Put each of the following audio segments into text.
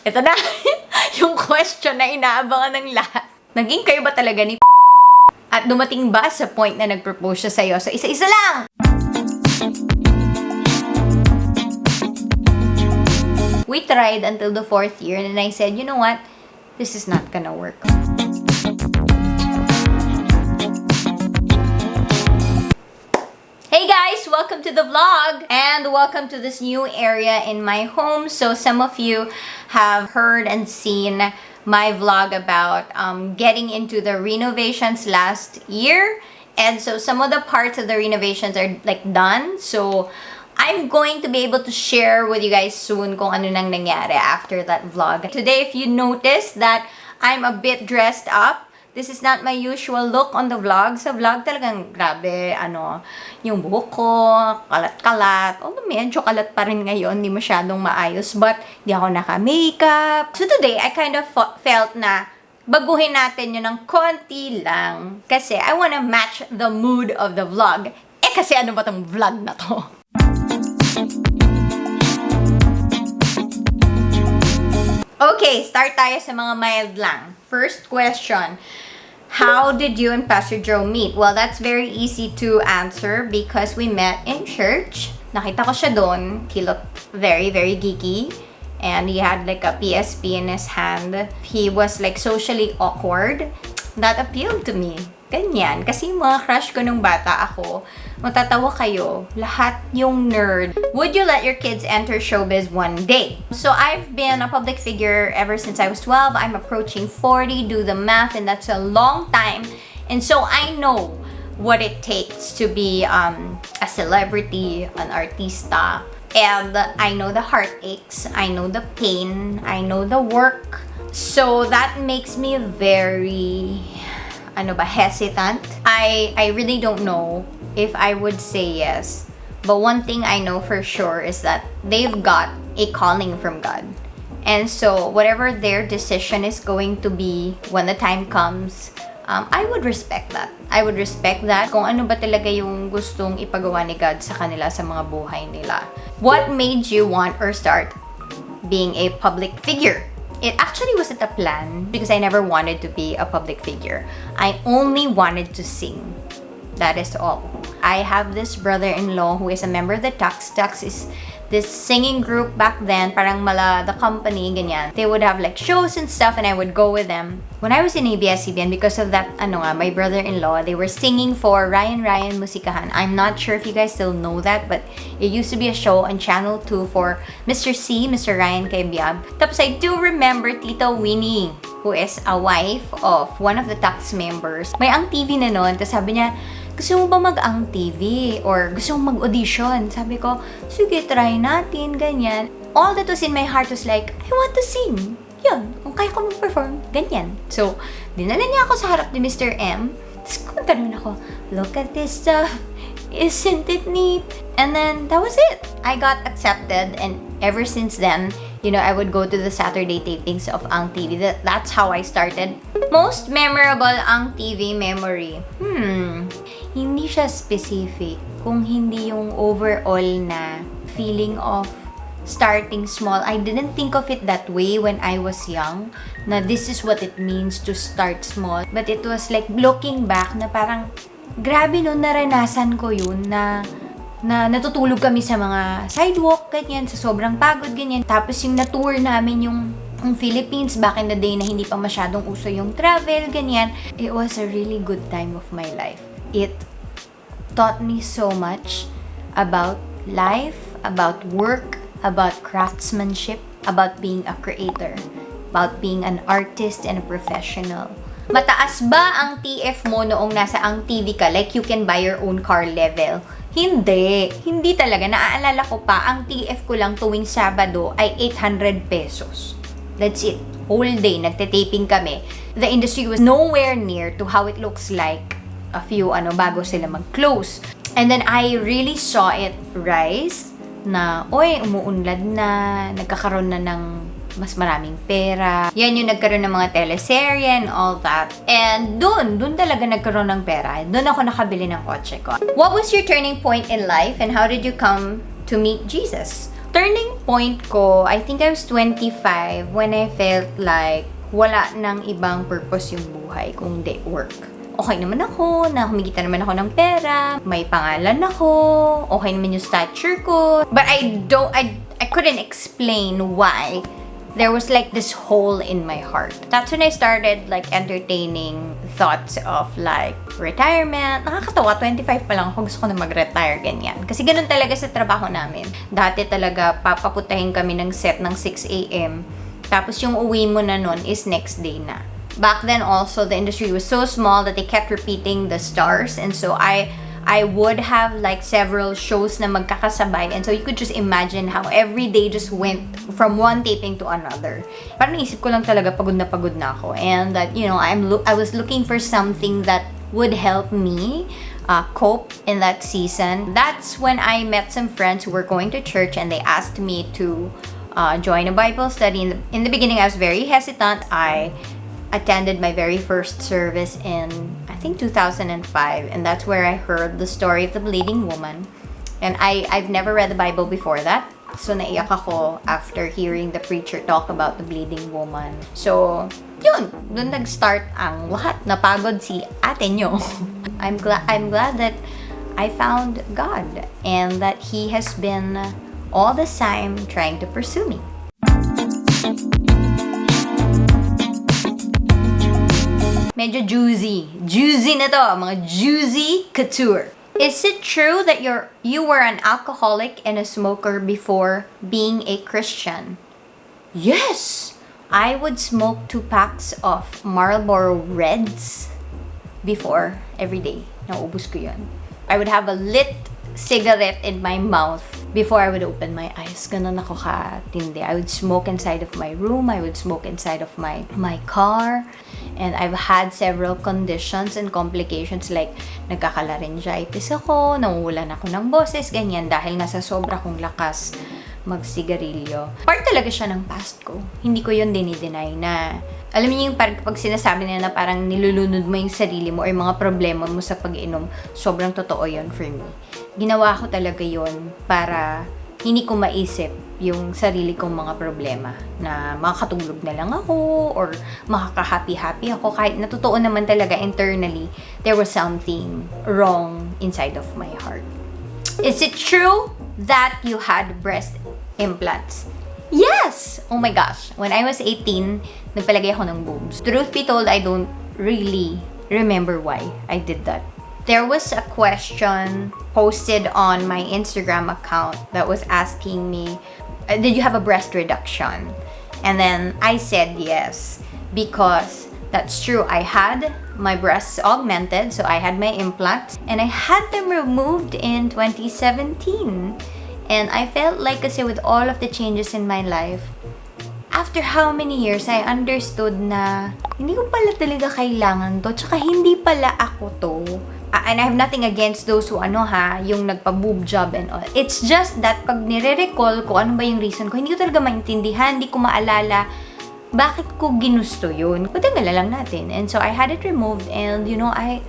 ito na, yung question na inaabangan ng lahat. Naging kayo ba talaga ni at dumating ba sa point na nag-propose siya sa'yo? So, isa-isa lang! We tried until the 4th year and I said, you know what? This is not gonna work. Hey guys! Welcome to the vlog! And welcome to this new area in my home. So some of you have heard and seen my vlog about getting into the renovations last year. And so some of the parts of the renovations are like done. So I'm going to be able to share with you guys soon kung ano nang nangyari after that vlog. Today, if you notice that I'm a bit dressed up, this is not my usual look on the vlog. Sa vlog talagang grabe, yung buhok ko, kalat-kalat. Although medyo kalat pa rin ngayon, hindi masyadong maayos. But, di ako naka-makeup. So today, I kind of felt na baguhin natin yun ng konti lang. Kasi I wanna match the mood of the vlog. Kasi ano ba tong vlog na to? Okay, start tayo sa mga mild lang. First question, how did you and Pastor Joe meet? Well, that's very easy to answer because we met in church. Nakita ko siya doon. He looked very, very geeky. And he had like a PSP in his hand. He was like socially awkward. That appealed to me. Ganyan. Kasi yung mga crush ko nung bata ako, matatawa kayo, lahat yung nerd. Would you let your kids enter showbiz one day? So I've been a public figure ever since I was 12. I'm approaching 40. Do the math, and that's a long time. And so I know what it takes to be a celebrity, an artista. And I know the heartaches. I know the pain. I know the work. So that makes me very hesitant. I really don't know if I would say yes. But one thing I know for sure is that they've got a calling from God. And so whatever their decision is going to be when the time comes, I would respect that. I would respect that kung ano ba talaga yung gustong ipagawa ni God sa kanila sa mga buhay nila. What made you want or start being a public figure? It actually wasn't a plan because I never wanted to be a public figure. I only wanted to sing. That is all. I have this brother-in-law who is a member of the Tux. Tux is this singing group back then, parang mala the company, ganyan. They would have like shows and stuff and I would go with them. When I was in ABS-CBN, because of that, my brother-in-law, they were singing for Ryan Musikahan. I'm not sure if you guys still know that, but it used to be a show on Channel 2 for Mr. C, Mr. Ryan Kaibiab. Tapos I do remember Tita Winnie, who is a wife of one of the Tux members. May ang TV na noon, tapos sabi niya, gusto mo ba mag-ang TV? Or gusto mo mag-audition? Sabi ko, sige, try natin, ganyan. All that was in my heart was like, I want to sing. Yun, kung kaya ko mag-perform, ganyan. So, dinala niya ako sa harap ni Mr. M. Tapos kung tanong ako, look at this stuff. Isn't it neat? And then, that was it. I got accepted and ever since then, I would go to the Saturday tapings of Ang TV. That's how I started. Most memorable Ang TV memory. Hindi siya specific. Kung hindi yung overall na feeling of starting small. I didn't think of it that way when I was young. Na this is what it means to start small. But it was like looking back na parang grabe nun, naranasan ko yun na natutulog kami sa mga sidewalk, ganyan, sa sobrang pagod, ganyan. Tapos yung na-tour namin yung Philippines back in the day na hindi pa masyadong uso yung travel, ganyan. It was a really good time of my life. It taught me so much about life, about work, about craftsmanship, about being a creator, about being an artist and a professional. Mataas ba ang TF mo noong nasa Ang TV ka? Like you can buy your own car level? Hindi. Hindi talaga. Naaalala ko pa, ang TF ko lang tuwing Sabado ay 800 pesos. That's it. Whole day, nagte-taping kami. The industry was nowhere near to how it looks like a few bago sila mag-close. And then I really saw it rise na, umuunlad na, nagkakaroon na ng mas maraming pera. Yan yung nagkaroon ng mga teleserye and all that. And dun talaga nagkaroon ng pera. Dun ako nakabili ng kotse ko. What was your turning point in life and how did you come to meet Jesus? Turning point ko, I think I was 25 when I felt like wala nang ibang purpose yung buhay kung di work. Okay naman ako, na kumikita naman ako ng pera, may pangalan ako, okay naman yung stature ko. But I couldn't explain why there was like this hole in my heart. That's when I started like entertaining thoughts of like retirement. Nakakatawa, 25 pa lang ako, gusto ko na mag-retire, ganyan. Kasi ganun talaga sa trabaho namin. Dati talaga, papaputahin kami ng set ng 6 a.m. Tapos yung uwi mo na nun is next day na. Back then also, the industry was so small that they kept repeating the stars. And so I would have like several shows na magkakasabay. And so you could just imagine how every day just went from one taping to another. Parang naisip ko lang talaga, pagod na ako. And that, you know, I was looking for something that would help me cope in that season. That's when I met some friends who were going to church and they asked me to join a Bible study. In the beginning, I was very hesitant. I attended my very first service in, I think, 2005, and that's where I heard the story of the bleeding woman. And I've never read the Bible before that, so naiyak ako after hearing the preacher talk about the bleeding woman. So, yun, dun nag-start ang lahat. Napagod si ate nyo. I'm glad that I found God and that He has been all the time trying to pursue me. Medyo juicy. Juicy na to, mga juicy couture. Is it true that you were an alcoholic and a smoker before being a Christian? Yes! I would smoke 2 packs of Marlboro Reds before every day. Naubos ko yun. I would have a lit cigarette in my mouth before I would open my eyes. Ganun ako katindi. I would smoke inside of my room. I would smoke inside of my car. And I've had several conditions and complications like nagkaka-laryngitis ako, nawulan ako ng boses, ganyan dahil nga sa sobra kong lakas magsigarilyo. Part talaga siya ng past ko. Hindi ko yun dinideny na, alam niyo yung pag sinasabi nila na parang nilulunod mo yung sarili mo or yung mga problema mo sa pag-inom, sobrang totoo yun for me. Ginawa ko talaga yun para hindi ko maisip yung sarili kong mga problema na makakatulog na lang ako or makaka-happy-happy ako kahit natutuon naman talaga internally there was something wrong inside of my heart. Is it true that you had breast implants? Yes! Oh my gosh. When I was 18, nagpalagay ako ng boobs. Truth be told, I don't really remember why I did that. There was a question posted on my Instagram account that was asking me, did you have a breast reduction? And then I said yes, because that's true. I had my breasts augmented, so I had my implants, and I had them removed in 2017. And I felt like, kasi with all of the changes in my life, after how many years, I understood na hindi ko pala talaga kailangan to, tsaka hindi pala ako to. And I have nothing against those who yung nagpa-boob job and all. It's just that pag nire-recall ko ano ba yung reason ko, hindi ko talaga maintindihan, hindi ko maalala bakit ko ginusto yun. Patanggal lang natin. And so I had it removed and you know, I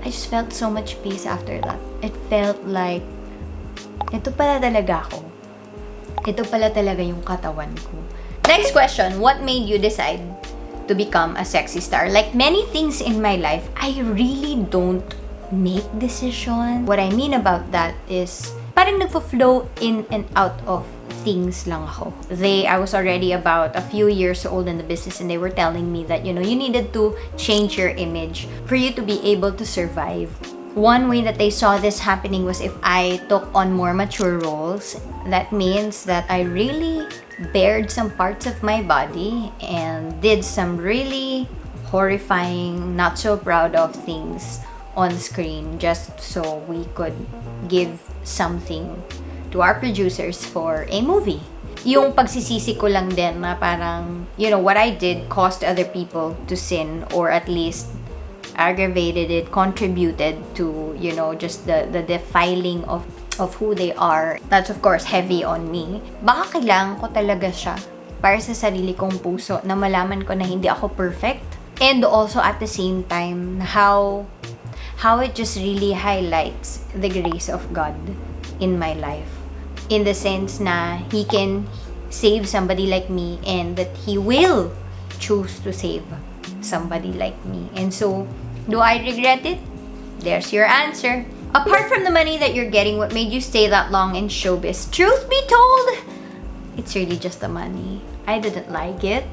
just felt so much peace after that. It felt like ito pala talaga ako. Ito pala talaga yung katawan ko. Next question, what made you decide to become a sexy star? Like many things in my life, I really don't make decision. What I mean about that is parang nagfo-flow in and out of things lang ako. I was already about a few years old in the business and they were telling me that, you know, you needed to change your image for you to be able to survive. One way that they saw this happening was if I took on more mature roles. That means that I really bared some parts of my body and did some really horrifying, not so proud of things on screen just so we could give something to our producers for a movie. Yung pagsisisi ko lang din na parang, you know, what I did caused other people to sin or at least aggravated it, contributed to, you know, just the defiling of who they are. That's of course heavy on me. Baka kailangan ko talaga siya para sa sarili kong puso na malaman ko na hindi ako perfect. And also at the same time, how it just really highlights the grace of God in my life. in the sense na he can save somebody like me and that he will choose to save somebody like me. And so, do I regret it? There's your answer. Apart from the money that you're getting, what made you stay that long in showbiz? Truth be told, it's really just the money. I didn't like it.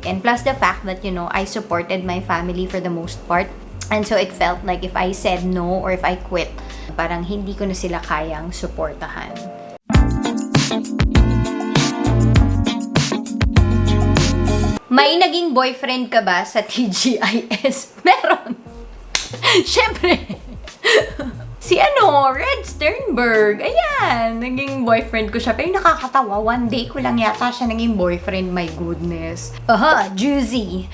And plus the fact that, I supported my family for the most part. And so it felt like if I said no or if I quit, parang hindi ko na sila kayang suportahan. May naging boyfriend ka ba sa TGIS? Meron. Siyempre. Si Red Sternberg. Ayan, naging boyfriend ko siya. Pero nakakatawa, one day ko lang yata siya naging boyfriend. My goodness. Juicy.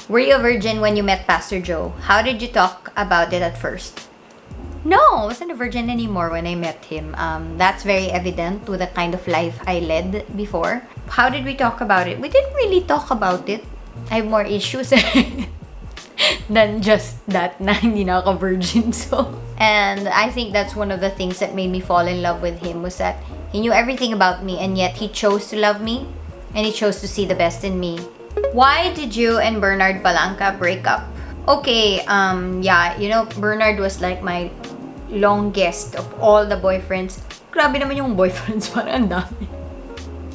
Were you a virgin when you met Pastor Joe? How did you talk about it at first? No, I wasn't a virgin anymore when I met him. That's very evident with the kind of life I led before. How did we talk about it? We didn't really talk about it. I have more issues than just that na hindi na ako virgin. And I think that's one of the things that made me fall in love with him was that he knew everything about me and yet he chose to love me and he chose to see the best in me. Why did you and Bernard Palanca break up? Okay, Bernard was like my longest of all the boyfriends. Grabe naman yung boyfriends, parang ang dami.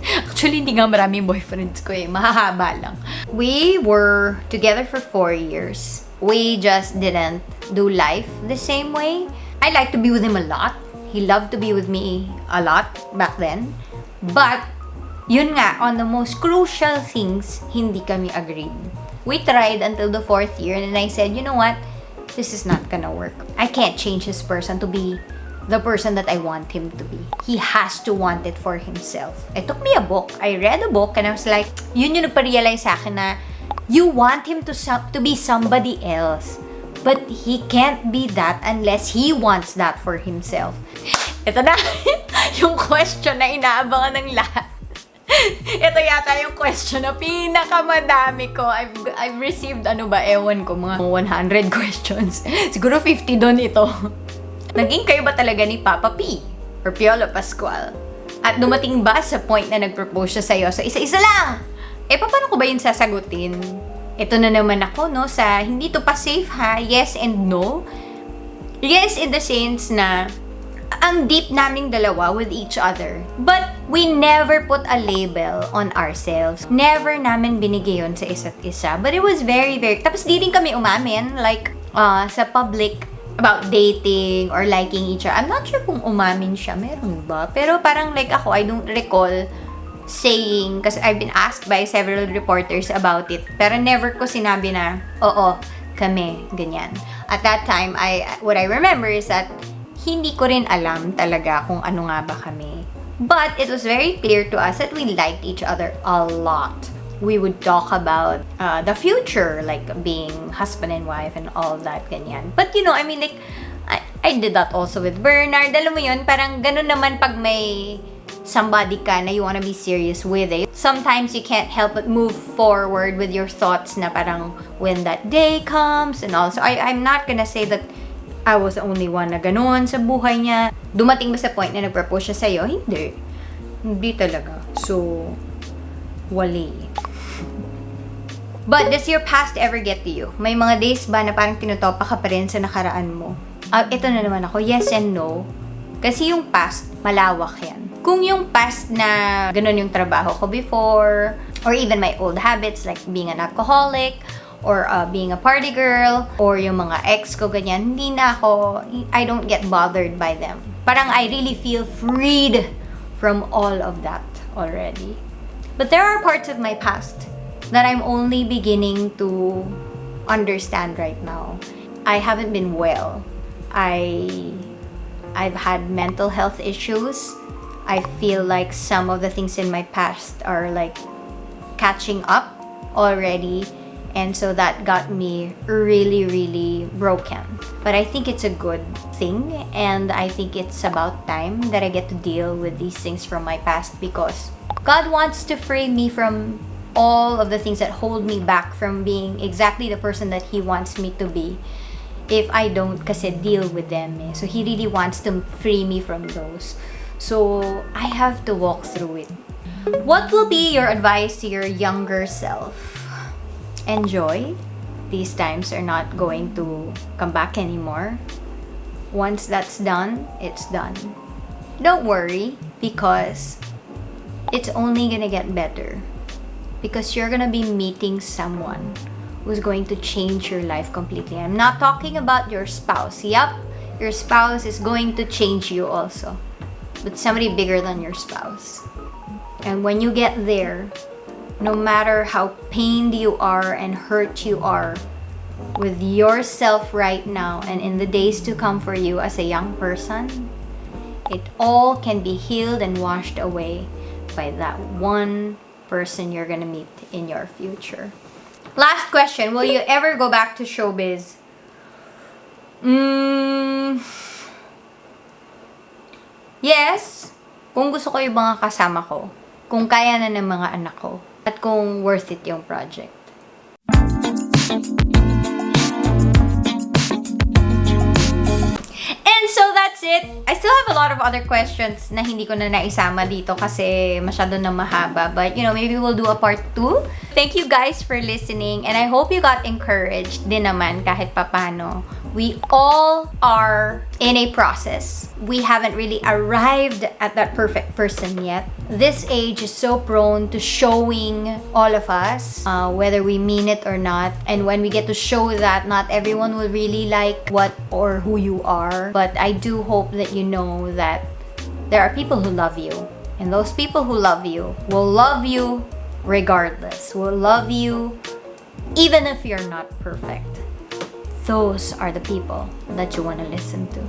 Actually, hindi nga maraming boyfriends ko mahahaba lang. We were together for 4 years. We just didn't do life the same way. I liked to be with him a lot. He loved to be with me a lot back then. But, yun nga, on the most crucial things, hindi kami agreed. We tried until the 4th year and I said, you know what? This is not gonna work. I can't change this person to be the person that I want him to be. He has to want it for himself. It took me a book. I read a book and I was like, yun yung nagpa-realize sa akin na you want him to be somebody else. But he can't be that unless he wants that for himself. Ito na yung question na inaabangan ng lahat. Ito yata yung question na pinakamadami ko. I've received, ewan ko, mga 100 questions. Siguro 50 doon ito. Naging kayo ba talaga ni Papa P? Or Piolo Pascual? At dumating ba sa point na nag-propose siya sa'yo? So, isa-isa lang! Paano ko ba yun sasagutin? Ito na naman ako, sa hindi to pa safe ha? Yes and no. Yes in the sense na ang deep naming dalawa with each other. But we never put a label on ourselves. Never namin binigay yun sa isa't isa. But it was very, very... Tapos di rin kami umamin, sa public, about dating or liking each other. I'm not sure kung umamin siya. Meron ba? Pero parang ako, I don't recall saying, kasi I've been asked by several reporters about it. Pero never ko sinabi na, oo, kami, ganyan. At that time, what I remember is that hindi ko rin alam talaga kung ano nga ba kami. But it was very clear to us that we liked each other a lot. We would talk about the future, like being husband and wife and all that, ganyan. But I did that also with Bernard. Alam mo yun, parang ganun naman pag may somebody ka na you wanna be serious with it. Sometimes you can't help but move forward with your thoughts na parang when that day comes and all. So I'm not gonna say that I was the only one na ganun sa buhay niya. Dumating ba sa point na nag-propose siya sa'yo? Hindi. Hindi talaga. So, wali. But does your past ever get to you? May mga days ba na parang tinutopa ka pa rin sa nakaraan mo? Ito na naman ako, yes and no. Kasi yung past, malawak yan. Kung yung past na ganun yung trabaho ko before, or even my old habits like being an alcoholic, or being a party girl, or yung mga ex ko ganyan, I don't get bothered by them. Parang I really feel freed from all of that already. But there are parts of my past that I'm only beginning to understand right now. I haven't been well. I've had mental health issues. I feel like some of the things in my past are catching up already. And so that got me really, really broken. But I think it's a good thing. And I think it's about time that I get to deal with these things from my past because God wants to free me from all of the things that hold me back from being exactly the person that He wants me to be if I don't kasi deal with them. So He really wants to free me from those. So I have to walk through it. What will be your advice to your younger self? Enjoy. These times are not going to come back anymore. Once that's done, it's done. Don't worry, because it's only gonna get better. Because you're gonna be meeting someone who's going to change your life completely. I'm not talking about your spouse. Yup, your spouse is going to change you also. But somebody bigger than your spouse. And when you get there, no matter how pained you are and hurt you are with yourself right now and in the days to come for you as a young person, it all can be healed and washed away by that one person you're gonna meet in your future. Last question, will you ever go back to showbiz? Yes, kung gusto ko yung mga kasama ko, kung kaya na ng mga anak ko, at kung worth it yung project. And so that's it. I still have a lot of other questions na hindi ko na naisama dito kasi masyado na mahaba. But, maybe we'll do a part 2. Thank you guys for listening. And I hope you got encouraged din naman kahit papano. We all are in a process. We haven't really arrived at that perfect person yet. This age is so prone to showing all of us, whether we mean it or not. And when we get to show that, not everyone will really like what or who you are. But I do hope that you know that there are people who love you. And those people who love you will love you regardless. Will love you even if you're not perfect. Those are the people that you want to listen to.